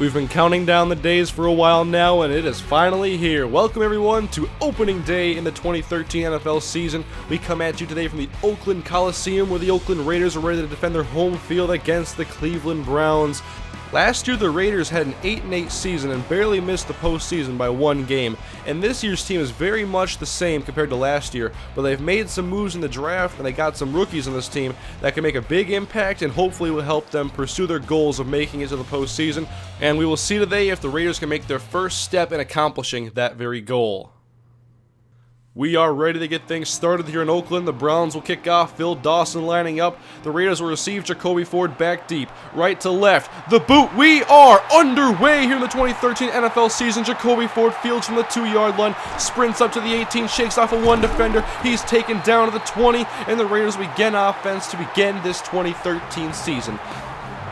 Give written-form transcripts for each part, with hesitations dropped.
We've been counting down the days for a while now, and it is finally here. Welcome everyone to opening day in the 2013 NFL season. We come at you today from the Oakland Coliseum, where the Oakland Raiders are ready to defend their home field against the Cleveland Browns. Last year, the Raiders had an 8-8 season and barely missed the postseason by one game. And this year's team is very much the same compared to last year, but they've made some moves in the draft and they got some rookies on this team that can make a big impact and hopefully will help them pursue their goals of making it to the postseason. And we will see today if the Raiders can make their first step in accomplishing that very goal. We are ready to get things started here in Oakland. The Browns will kick off. Phil Dawson lining up. The Raiders will receive Jacoby Ford back deep. Right to left. The boot. We are underway here in the 2013 NFL season. Jacoby Ford fields from the 2-yard line. Sprints up to the 18. Shakes off a one defender. He's taken down to the 20. And the Raiders begin offense to begin this 2013 season.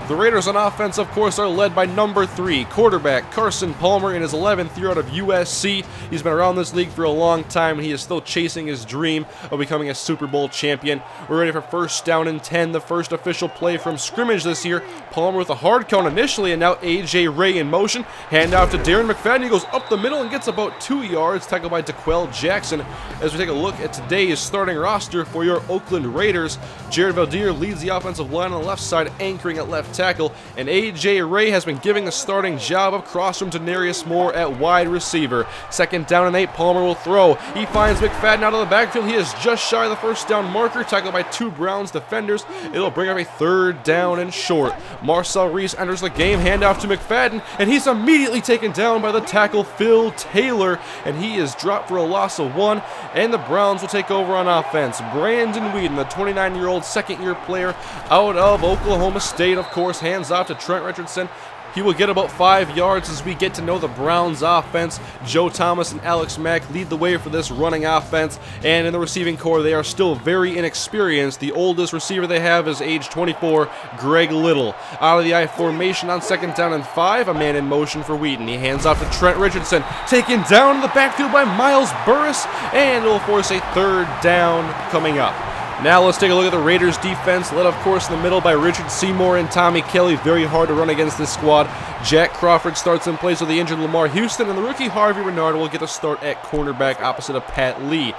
The Raiders on offense, of course, are led by number 3, quarterback Carson Palmer in his 11th year out of USC. He's been around this league for a long time, and he is still chasing his dream of becoming a Super Bowl champion. We're ready for first down and 10, the first official play from scrimmage this year. Palmer with a hard count initially, and now A.J. Ray in motion. Handoff to Darren McFadden. He goes up the middle and gets about 2 yards, tackled by DeQuell Jackson. As we take a look at today's starting roster for your Oakland Raiders, Jared Valdir leads the offensive line on the left side, anchoring at left tackle, and A.J. Ray has been giving the starting job across from Denarius Moore at wide receiver. Second down and 8, Palmer will throw. He finds McFadden out of the backfield. He is just shy of the first down marker, tackled by 2 Browns defenders. It'll bring up a third down and short. Marcel Reese enters the game, handoff to McFadden, and he's immediately taken down by the tackle Phil Taylor, and he is dropped for a loss of 1, and the Browns will take over on offense. Brandon Weeden, the 29-year-old second-year player out of Oklahoma State, of course, hands off to Trent Richardson. He will get about 5 yards as we get to know the Browns offense. Joe Thomas and Alex Mack lead the way for this running offense, and in the receiving core they are still very inexperienced. The oldest receiver they have is age 24, Greg Little. Out of the I formation on second down and 5, a man in motion for Wheaton. He hands off to Trent Richardson, taken down in the backfield by Miles Burris, and it will force a third down coming up. Now let's take a look at the Raiders defense, led of course in the middle by Richard Seymour and Tommy Kelly. Very hard to run against this squad. Jack Crawford starts in place of the injured Lamar Houston, and the rookie Harvey Renard will get a start at cornerback opposite of Pat Lee.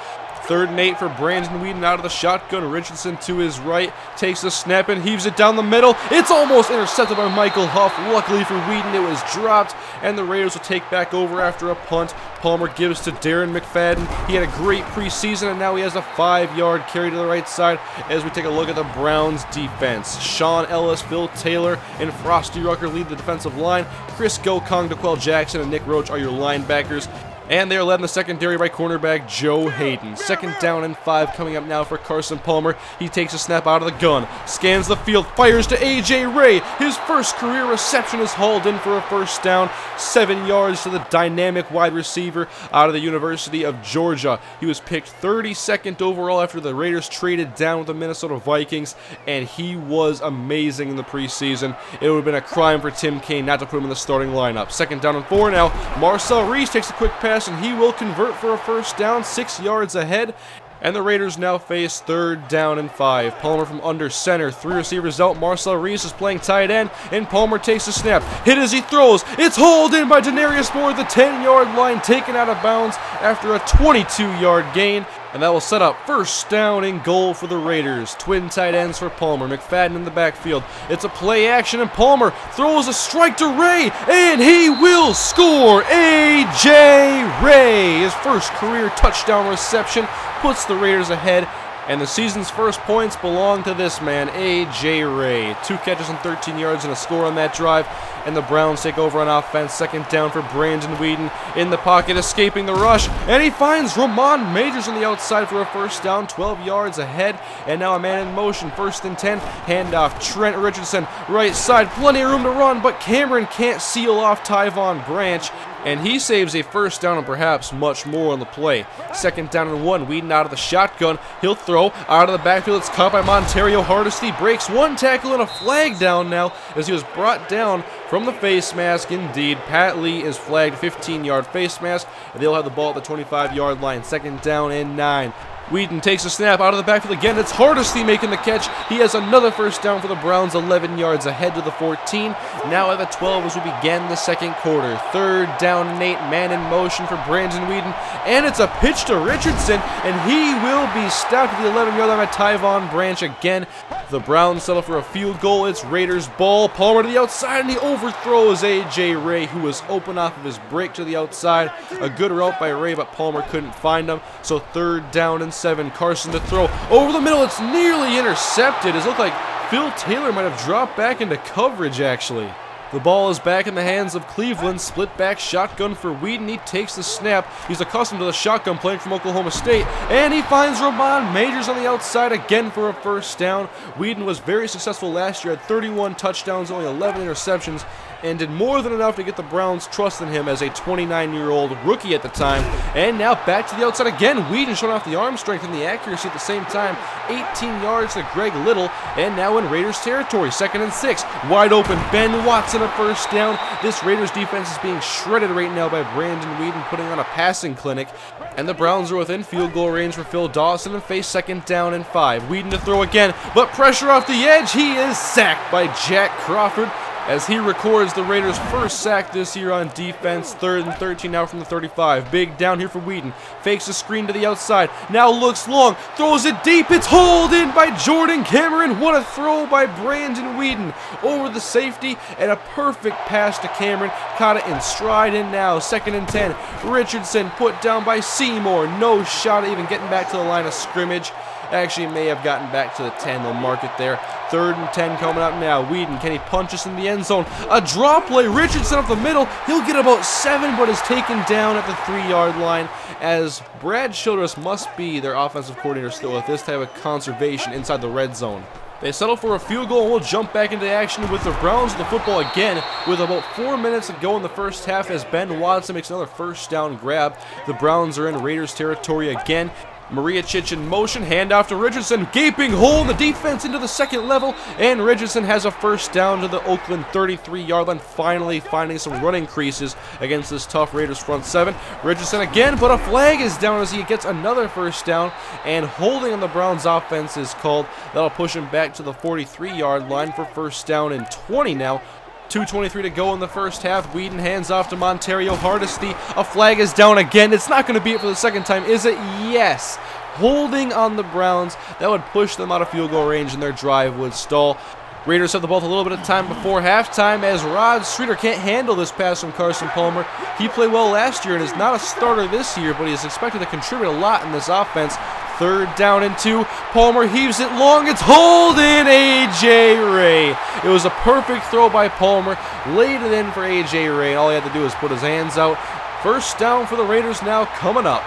Third and 8 for Brandon Weeden out of the shotgun. Richardson to his right, takes the snap and heaves it down the middle. It's almost intercepted by Michael Huff. Luckily for Weeden, it was dropped, and the Raiders will take back over after a punt. Palmer gives to Darren McFadden. He had a great preseason, and now he has a 5-yard carry to the right side as we take a look at the Browns defense. Sean Ellis, Phil Taylor, and Frosty Rucker lead the defensive line. Chris Gokong, DeQuell Jackson, and Nick Roach are your linebackers. And they are led in the secondary by cornerback Joe Hayden. Second down and 5 coming up now for Carson Palmer. He takes a snap out of the gun, scans the field, fires to A.J. Ray. His first career reception is hauled in for a first down. 7 yards to the dynamic wide receiver out of the University of Georgia. He was picked 32nd overall after the Raiders traded down with the Minnesota Vikings, and he was amazing in the preseason. It would have been a crime for Tim Kaine not to put him in the starting lineup. Second down and 4 now. Marcel Reese takes a quick pass, and he will convert for a first down, 6 yards ahead. And the Raiders now face third down and 5. Palmer from under center. 3 receivers out. Marcel Reese is playing tight end, and Palmer takes a snap. Hit as he throws. It's hauled in by Denarius Moore at the 10-yard line, taken out of bounds after a 22-yard gain. And that will set up first down and goal for the Raiders. Twin tight ends for Palmer. McFadden in the backfield. It's a play action, and Palmer throws a strike to Ray, and he will score. A.J. Ray, his first career touchdown reception, puts the Raiders ahead. And the season's first points belong to this man, A.J. Ray. 2 catches and 13 yards and a score on that drive. And the Browns take over on offense. Second down for Brandon Weeden in the pocket, escaping the rush. And he finds Ramon Majors on the outside for a first down, 12 yards ahead. And now a man in motion, first and 10. Handoff, Trent Richardson, right side. Plenty of room to run, but Cameron can't seal off Tyvon Branch. And he saves a first down and perhaps much more on the play. Second down and 1, Weeden out of the shotgun. He'll throw out of the backfield. It's caught by Montario Hardesty. Breaks one tackle and a flag down now as he was brought down from the face mask. Indeed, Pat Lee is flagged, 15-yard face mask. And they'll have the ball at the 25-yard line. Second down and 9. Whedon takes a snap out of the backfield again. It's Hardesty making the catch. He has another first down for the Browns, 11 yards ahead to the 14. Now at the 12 as we begin the second quarter. 3rd down and 8, man in motion for Brandon Whedon. And it's a pitch to Richardson, and he will be stopped at the 11-yard line by Tyvon Branch again. The Browns settle for a field goal. It's Raiders ball. Palmer to the outside, and he overthrows A.J. Ray, who was open off of his break to the outside. A good route by Ray, but Palmer couldn't find him. So 3rd down and 7. Carson to throw. Over the middle, it's nearly intercepted. It looked like Phil Taylor might have dropped back into coverage, actually. The ball is back in the hands of Cleveland. Split back shotgun for Whedon. He takes the snap. He's accustomed to the shotgun playing from Oklahoma State. And he finds Ramon Majors on the outside again for a first down. Whedon was very successful last year. Had 31 touchdowns, only 11 interceptions, and did more than enough to get the Browns trust in him as a 29-year-old rookie at the time. And now back to the outside again. Whedon showing off the arm strength and the accuracy at the same time. 18 yards to Greg Little, and now in Raiders territory. 2nd and 6. Wide open. Ben Watson a first down. This Raiders defense is being shredded right now by Brandon Whedon, putting on a passing clinic. And the Browns are within field goal range for Phil Dawson and face 2nd down and 5. Whedon to throw again, but pressure off the edge. He is sacked by Jack Crawford, as he records the Raiders' first sack this year on defense. 3rd and 13 now from the 35. Big down here for Whedon. Fakes a screen to the outside. Now looks long. Throws it deep. It's hauled in by Jordan Cameron. What a throw by Brandon Whedon over the safety, and a perfect pass to Cameron. Caught it in stride, and now 2nd and 10. Richardson put down by Seymour. No shot at even getting back to the line of scrimmage. Actually may have gotten back to the 10. They'll mark it there. 3rd and 10 coming up now. Whedon, can he punch us in the end zone? A drop play. Richardson up the middle. He'll get about 7, but is taken down at the 3-yard line, as Brad Childress must be their offensive coordinator still with this type of conservation inside the red zone. They settle for a field goal, and we'll jump back into action with the Browns with the football again with about 4 minutes to go in the first half as Ben Watson makes another first down grab. The Browns are in Raiders territory again. MrHurriicane in motion, handoff to Richardson, gaping hole in the defense into the 2nd level, and Richardson has a first down to the Oakland 33-yard line, finally finding some running creases against this tough Raiders front 7. Richardson again, but a flag is down as he gets another first down, and holding on the Browns offense is called. That'll push him back to the 43-yard line for first down and 20 now. 2:23 to go in the first half. Whedon hands off to Montario Hardesty. A flag is down again. It's not going to be it for the 2nd time, is it? Yes. Holding on the Browns. That would push them out of field goal range, and their drive would stall. Raiders have the ball with a little bit of time before halftime, as Rod Streeter can't handle this pass from Carson Palmer. He played well last year and is not a starter this year, but he is expected to contribute a lot in this offense. 3rd down and 2. Palmer heaves it long. It's hauled in. A.J. Ray. It was a perfect throw by Palmer. Laid it in for A.J. Ray, and all he had to do was put his hands out. First down for the Raiders now coming up.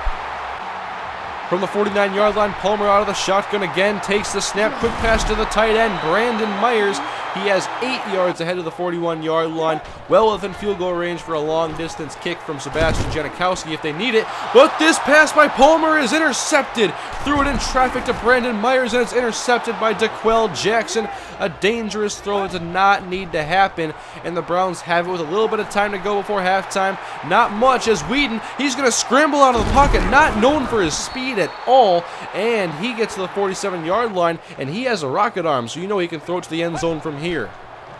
From the 49-yard line, Palmer out of the shotgun again, takes the snap, quick pass to the tight end, Brandon Myers. He has 8 yards ahead of the 41-yard line, well within field goal range for a long-distance kick from Sebastian Janikowski if they need it. But this pass by Palmer is intercepted. Threw it in traffic to Brandon Myers, and it's intercepted by DeQuell Jackson. A dangerous throw that did not need to happen, and the Browns have it with a little bit of time to go before halftime. Not much, as Whedon, he's going to scramble out of the pocket, not known for his speed at all, and he gets to the 47-yard line, and he has a rocket arm, so you know he can throw it to the end zone from here.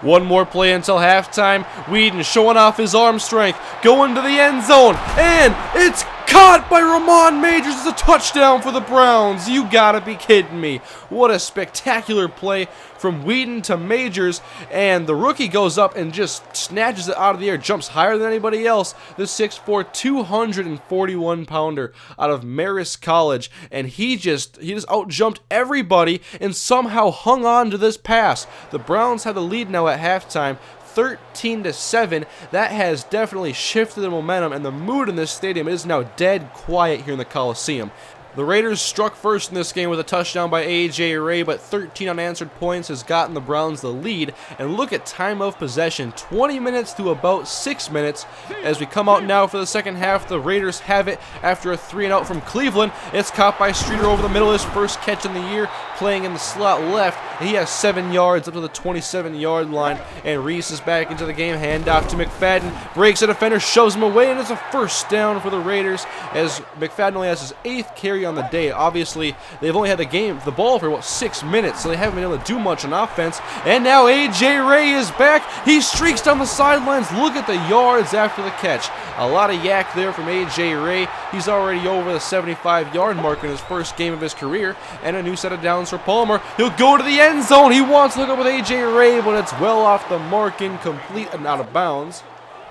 One more play until halftime. Whedon showing off his arm strength, going to the end zone, and it's caught by Ramon Majors. It's a touchdown for the Browns. You gotta be kidding me. What a spectacular play from Whedon to Majors, and the rookie goes up and just snatches it out of the air, jumps higher than anybody else. The 6'4", 241-pounder out of Marist College, and he just out-jumped everybody and somehow hung on to this pass. The Browns have the lead now at halftime, 13-7. That has definitely shifted the momentum, and the mood in this stadium is now dead quiet here in the Coliseum. The Raiders struck first in this game with a touchdown by A.J. Ray, but 13 unanswered points has gotten the Browns the lead. And look at time of possession, 20 minutes to about 6 minutes. As we come out now for the second half, the Raiders have it after a 3-and-out from Cleveland. It's caught by Streeter over the middle, his first catch in the year, playing in the slot left. He has 7 yards up to the 27-yard line, and Reese is back into the game. Handoff to McFadden, breaks a defender, shoves him away, and it's a first down for the Raiders as McFadden only has his 8th carry on the day. Obviously, they've only had the ball for about 6 minutes, so they haven't been able to do much on offense. And now A.J. Ray is back. He streaks down the sidelines. Look at the yards after the catch. A lot of yak there from A.J. Ray. He's already over the 75-yard mark in his first game of his career, and a new set of downs for Palmer. He'll go to the end zone. He wants to look up with A.J. Ray, but it's well off the mark, incomplete and out of bounds.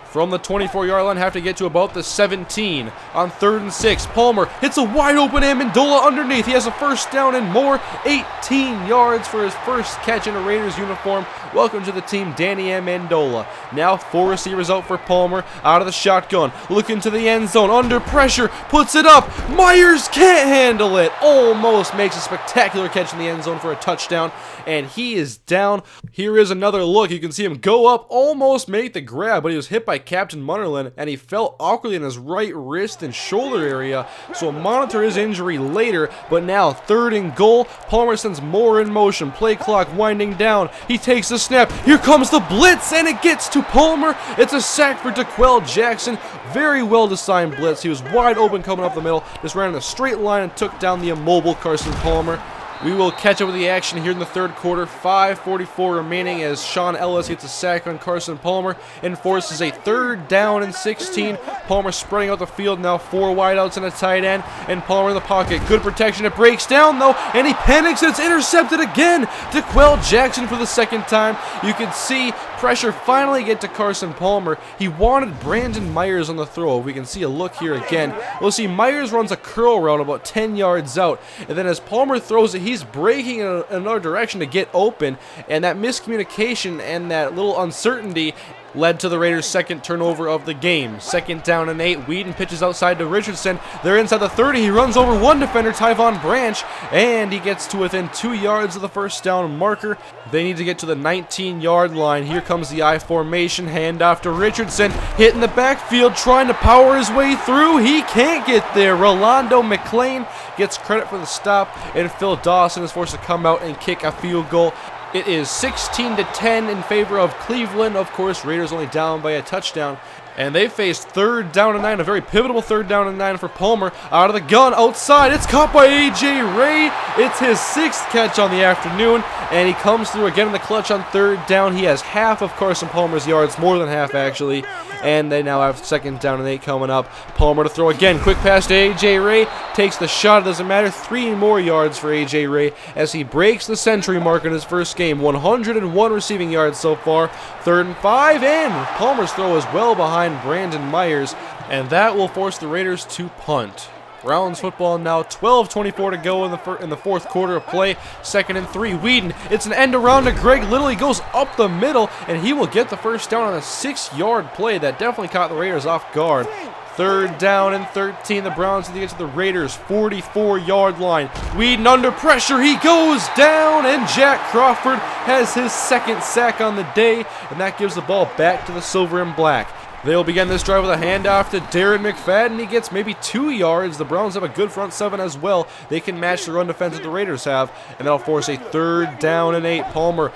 From the 24-yard line, have to get to about the 17 on 3rd and 6. Palmer hits a wide open Amendola underneath. He has a first down and more. 18 yards for his first catch in a Raiders uniform. Welcome to the team, Danny Amendola. Now 4 receivers out for Palmer, out of the shotgun, looking to the end zone, under pressure, puts it up. Myers can't handle it. Almost makes a spectacular catch in the end zone for a touchdown, and he is down. Here is another look. You can see him go up, almost make the grab, but he was hit by Captain Munnerlyn, and he fell awkwardly in his right wrist and shoulder area, so we'll monitor his injury later. But now 3rd and goal. Palmer sends more in motion, play clock winding down. He takes the snap. Here comes the blitz, and it gets to Palmer. It's a sack for DeQuell Jackson. Very well designed blitz. He was wide open coming up the middle, just ran in a straight line and took down the immobile Carson Palmer. We will catch up with the action here in the 3rd quarter. 5:44 remaining as Sean Ellis gets a sack on Carson Palmer and forces a 3rd down and 16. Palmer spreading out the field now, 4 wideouts and a tight end, and Palmer in the pocket. Good protection. It breaks down though, and he panics. It's intercepted again. DeQuell Jackson for the 2nd time. You can see pressure finally get to Carson Palmer. He wanted Brandon Myers on the throw. We can see a look here again. We'll see Myers runs a curl route about 10 yards out, and then as Palmer throws it, he's breaking in another direction to get open, and that miscommunication and that little uncertainty led to the Raiders' 2nd turnover of the game. 2nd down and 8. Whedon pitches outside to Richardson. They're inside the 30. He runs over one defender, Tyvon Branch, and he gets to within 2 yards of the first down marker. They need to get to the 19-yard line. Here comes the I formation. Handoff to Richardson. Hit in the backfield, trying to power his way through. He can't get there. Rolando McClain gets credit for the stop, and Phil Dawson is forced to come out and kick a field goal. It is 16-10 in favor of Cleveland. Of course, Raiders only down by a touchdown. And they faced 3rd down and 9, a very pivotal 3rd down and 9 for Palmer. Out of the gun, outside, it's caught by A.J. Ray. It's his 6th catch on the afternoon, and he comes through again in the clutch on 3rd down. He has half of Carson Palmer's yards, more than half actually, and they now have 2nd down and 8 coming up. Palmer to throw again, quick pass to A.J. Ray, takes the shot, it doesn't matter. 3 more yards for A.J. Ray as he breaks the century mark in his first game. 101 receiving yards so far. 3rd and 5, and Palmer's throw is well behind Brandon Myers, and that will force the Raiders to punt. Browns football now, 12:24 to go in the 4th quarter of play. 2nd and 3. Whedon, it's an end around to Greg Little. He goes up the middle, and he will get the first down on a 6-yard play. That definitely caught the Raiders off guard. 3rd down and 13. The Browns need to get to the Raiders' 44-yard line. Whedon under pressure. He goes down, and Jack Crawford has his 2nd sack on the day, and that gives the ball back to the silver and black. They'll begin this drive with a handoff to Darren McFadden. He gets maybe 2 yards. The Browns have a good front 7 as well. They can match the run defense that the Raiders have, and that'll force a 3rd down and 8. Palmer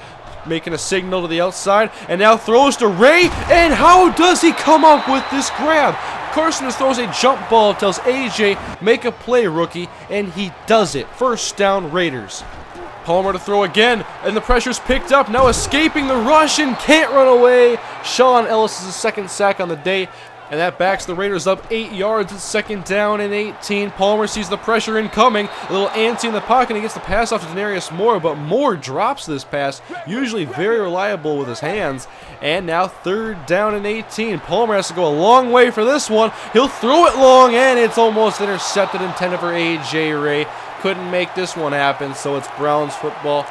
making a signal to the outside, and now throws to Ray, and how does he come up with this grab? Carson just throws a jump ball, tells AJ, make a play, rookie, and he does it. First down, Raiders. Palmer to throw again, and the pressure's picked up, now escaping the rush and can't run away. Sean Ellis' 2nd sack on the day, and that backs the Raiders up 8 yards. It's 2nd down and 18. Palmer sees the pressure incoming, a little antsy in the pocket, and he gets the pass off to Denarius Moore, but Moore drops this pass, usually very reliable with his hands. And now 3rd down and 18. Palmer has to go a long way for this one. He'll throw it long, and it's almost intercepted, intended for A.J. Ray. Couldn't make this one happen, so it's Browns football.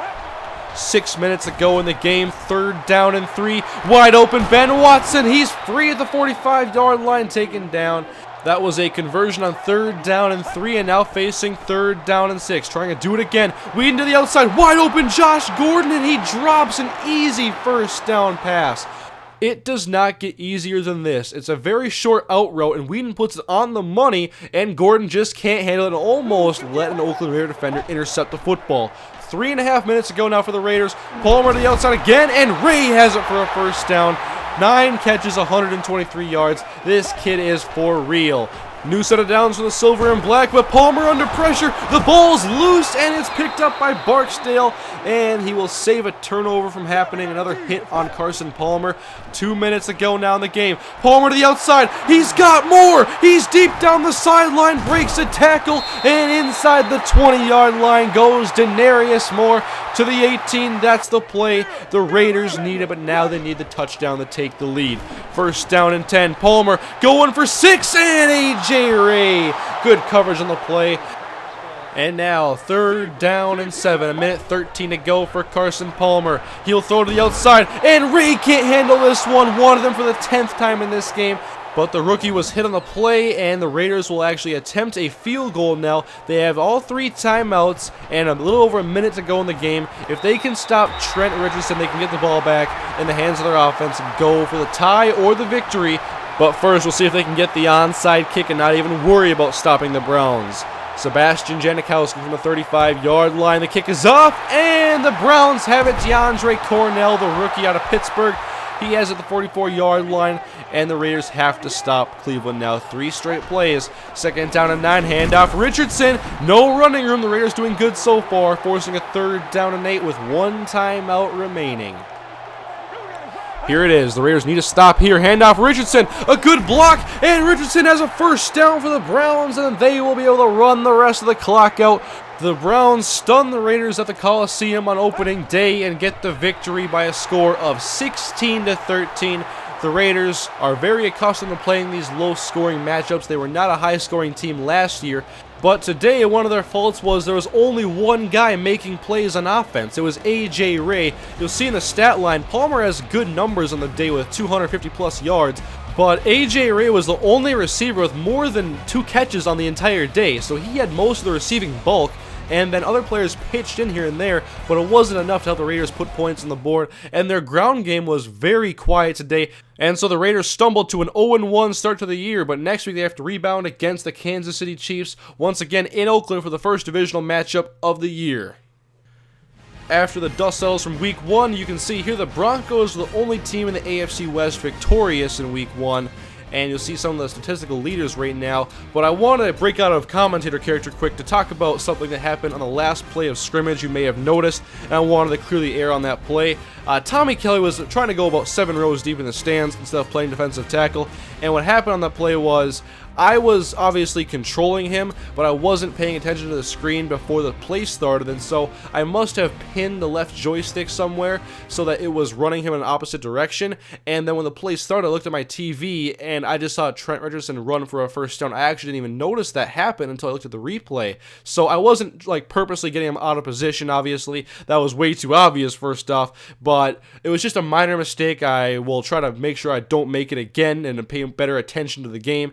6 minutes to go in the game. 3rd down and 3. Wide open Ben Watson. He's free at the 45-yard line, taken down. That was a conversion on 3rd down and 3, and now facing 3rd down and 6. Trying to do it again. Whedon to the outside. Wide open Josh Gordon, and he drops an easy first down pass. It does not get easier than this. It's a very short out route, and Whedon puts it on the money, and Gordon just can't handle it and almost let an Oakland Raider defender intercept the football. 3.5 minutes to go now for the Raiders. Palmer to the outside again, and Ray has it for a first down. 9 catches, 123 yards. This kid is for real. New set of downs for the silver and black, but Palmer under pressure. The ball's loose, and it's picked up by Barksdale, and he will save a turnover from happening. Another hit on Carson Palmer. 2 minutes to go now in the game. Palmer to the outside. He's got more. He's deep down the sideline, breaks a tackle, and inside the 20-yard line goes Denarius Moore to the 18. That's the play the Raiders needed, but now they need the touchdown to take the lead. First down and 10. Palmer going for 6, and A.J. Ray. Good coverage on the play. And now, 3rd down and 7. 1:13 to go for Carson Palmer. He'll throw to the outside, and Ray can't handle this one. One of them for the 10th time in this game. But the rookie was hit on the play, and the Raiders will actually attempt a field goal now. They have all 3 timeouts and a little over a minute to go in the game. If they can stop Trent Richardson, they can get the ball back in the hands of their offense and go for the tie or the victory. But first, we'll see if they can get the onside kick and not even worry about stopping the Browns. Sebastian Janikowski from the 35-yard line. The kick is up, and the Browns have it. DeAndre Cornell, the rookie out of Pittsburgh. He has it at the 44-yard line, and the Raiders have to stop Cleveland now. 3 straight plays. 2nd down and 9. Handoff Richardson. No running room. The Raiders doing good so far, forcing a 3rd down and 8 with 1 timeout remaining. Here it is. The Raiders need to stop here. Handoff Richardson. A good block, and Richardson has a first down for the Browns, and they will be able to run the rest of the clock out. The Browns stun the Raiders at the Coliseum on opening day and get the victory by a score of 16-13. The Raiders are very accustomed to playing these low-scoring matchups. They were not a high-scoring team last year, but today one of their faults was there was only one guy making plays on offense. It was A.J. Ray. You'll see in the stat line, Palmer has good numbers on the day with 250-plus yards, but A.J. Ray was the only receiver with more than 2 catches on the entire day, so he had most of the receiving bulk. And then other players pitched in here and there, but it wasn't enough to help the Raiders put points on the board, and their ground game was very quiet today, and so the Raiders stumbled to an 0-1 start to the year, but next week they have to rebound against the Kansas City Chiefs, once again in Oakland for the first divisional matchup of the year. After the dust settles from Week 1, you can see here the Broncos are the only team in the AFC West victorious in Week 1, and you'll see some of the statistical leaders right now. But I want to break out of commentator character quick to talk about something that happened on the last play of scrimmage you may have noticed, and I wanted to clearly air on that play. Tommy Kelly was trying to go about 7 rows deep in the stands instead of playing defensive tackle, and what happened on that play was I was obviously controlling him, but I wasn't paying attention to the screen before the play started, and so I must have pinned the left joystick somewhere so that it was running him in an opposite direction, and then when the play started, I looked at my TV, and I just saw Trent Richardson run for a first down. I actually didn't even notice that happen until I looked at the replay, so I wasn't like purposely getting him out of position, obviously. That was way too obvious, first off, but it was just a minor mistake. I will try to make sure I don't make it again and pay better attention to the game.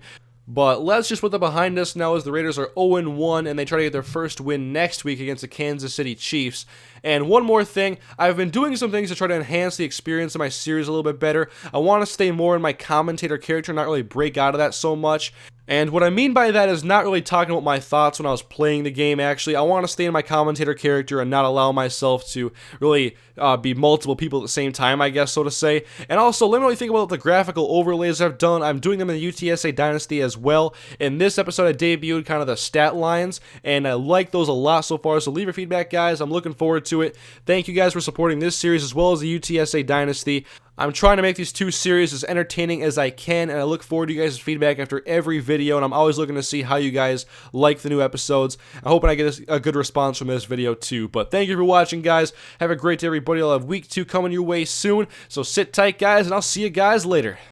But let's just put that behind us now as the Raiders are 0-1 and they try to get their first win next week against the Kansas City Chiefs. And one more thing, I've been doing some things to try to enhance the experience of my series a little bit better. I want to stay more in my commentator character, not really break out of that so much. And what I mean by that is not really talking about my thoughts when I was playing the game, actually. I want to stay in my commentator character and not allow myself to really be multiple people at the same time, I guess, so to say. And also, let me know what you think about the graphical overlays I've done. I'm doing them in the UTSA Dynasty as well. In this episode, I debuted kind of the stat lines, and I like those a lot so far, so leave your feedback, guys. I'm looking forward to it. Thank you guys for supporting this series as well as the UTSA Dynasty. I'm trying to make these 2 series as entertaining as I can, and I look forward to you guys' feedback after every video, and I'm always looking to see how you guys like the new episodes. I'm hoping I get a good response from this video too. But thank you for watching, guys. Have a great day, everybody. I'll have week 2 coming your way soon, so sit tight, guys, and I'll see you guys later.